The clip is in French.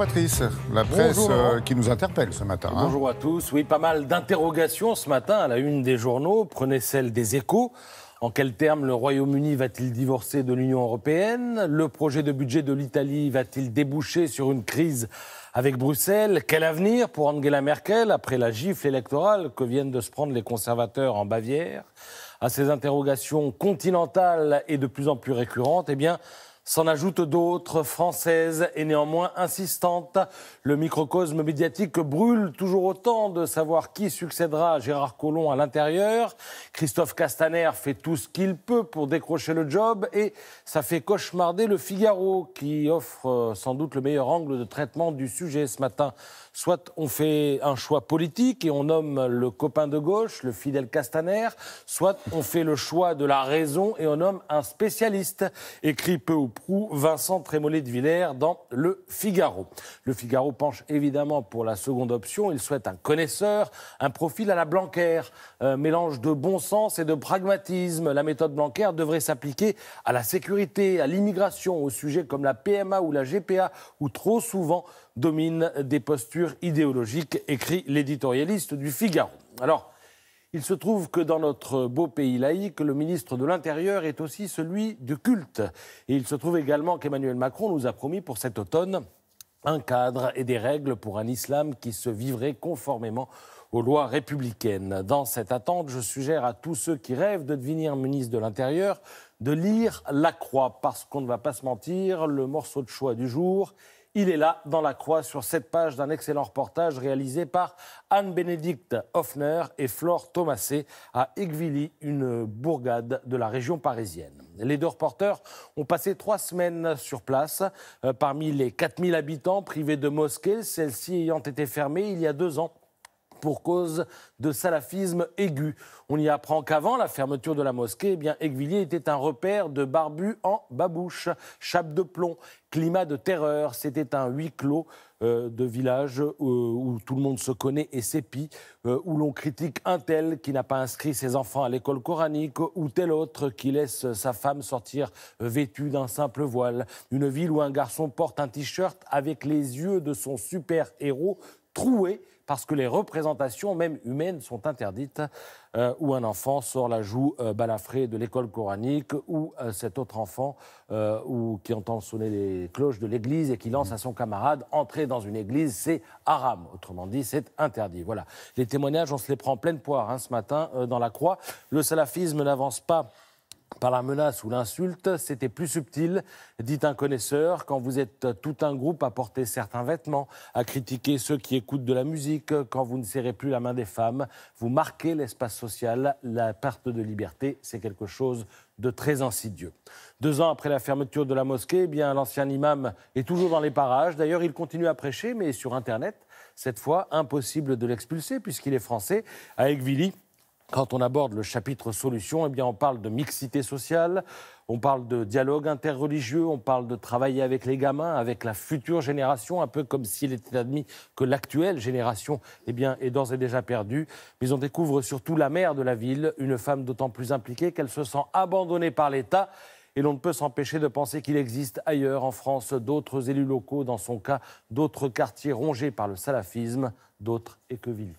Patrice, la presse Bonjour. qui nous interpelle ce matin. Bonjour à tous. Oui, pas mal d'interrogations ce matin à la une des journaux. Prenez celle des Échos. En quels termes le Royaume-Uni va-t-il divorcer de l'Union européenne? Le projet de budget de l'Italie va-t-il déboucher sur une crise avec Bruxelles? Quel avenir pour Angela Merkel après la gifle électorale que viennent de se prendre les conservateurs en Bavière? À ces interrogations continentales et de plus en plus récurrentes, eh bien, s'en ajoutent d'autres, françaises et néanmoins insistantes. Le microcosme médiatique brûle toujours autant de savoir qui succédera à Gérard Collomb à l'intérieur. Christophe Castaner fait tout ce qu'il peut pour décrocher le job et ça fait cauchemarder le Figaro qui offre sans doute le meilleur angle de traitement du sujet ce matin. Soit on fait un choix politique et on nomme le copain de gauche, le fidèle Castaner, soit on fait le choix de la raison et on nomme un spécialiste, écrit peu ou prou Vincent Trémollet de Villers dans Le Figaro. Le Figaro penche évidemment pour la seconde option, il souhaite un connaisseur, un profil à la Blanquer, mélange de bon sens et de pragmatisme. La méthode Blanquer devrait s'appliquer à la sécurité, à l'immigration, aux sujets comme la PMA ou la GPA, où trop souvent dominent des postures idéologiques, écrit l'éditorialiste du Figaro. Alors, il se trouve que dans notre beau pays laïque, le ministre de l'Intérieur est aussi celui du culte. Et il se trouve également qu'Emmanuel Macron nous a promis pour cet automne un cadre et des règles pour un islam qui se vivrait conformément aux lois républicaines. Dans cette attente, je suggère à tous ceux qui rêvent de devenir ministre de l'Intérieur de lire La Croix, parce qu'on ne va pas se mentir, le morceau de choix du jour, il est là, dans La Croix, sur cette page d'un excellent reportage réalisé par Anne-Bénédicte Hoffner et Flore Thomasset à Aiguilly, une bourgade de la région parisienne. Les deux reporters ont passé 3 semaines sur place. Parmi les 4000 habitants privés de mosquées, celle-ci ayant été fermée il y a 2 ans pour cause de salafisme aigu. On y apprend qu'avant la fermeture de la mosquée, eh bien, Aiguilly était un repère de barbus en babouche, chape de plomb, climat de terreur. C'était un huis clos de village où tout le monde se connaît et s'épie, où l'on critique un tel qui n'a pas inscrit ses enfants à l'école coranique ou tel autre qui laisse sa femme sortir vêtue d'un simple voile. Une ville où un garçon porte un t-shirt avec les yeux de son super-héros troués parce que les représentations, même humaines, sont interdites, où un enfant sort la joue balafrée de l'école coranique, ou cet autre enfant qui entend sonner les cloches de l'église et qui lance à son camarade « Entrer dans une église, c'est haram ». Autrement dit, c'est interdit. Voilà. Les témoignages, on se les prend en pleine poire ce matin dans La Croix. Le salafisme n'avance pas par la menace ou l'insulte, c'était plus subtil, dit un connaisseur, quand vous êtes tout un groupe à porter certains vêtements, à critiquer ceux qui écoutent de la musique, quand vous ne serrez plus la main des femmes, vous marquez l'espace social, la perte de liberté, c'est quelque chose de très insidieux. 2 ans après la fermeture de la mosquée, eh bien, l'ancien imam est toujours dans les parages. D'ailleurs, il continue à prêcher, mais sur Internet. Cette fois, impossible de l'expulser puisqu'il est français. À Aiguilly, quand on aborde le chapitre solutions, eh bien on parle de mixité sociale, on parle de dialogue interreligieux, on parle de travailler avec les gamins, avec la future génération, un peu comme s'il était admis que l'actuelle génération eh bien, est d'ores et déjà perdue. Mais on découvre surtout la mère de la ville, une femme d'autant plus impliquée qu'elle se sent abandonnée par l'État. Et l'on ne peut s'empêcher de penser qu'il existe ailleurs en France d'autres élus locaux, dans son cas, d'autres quartiers rongés par le salafisme, d'autres Équevilly.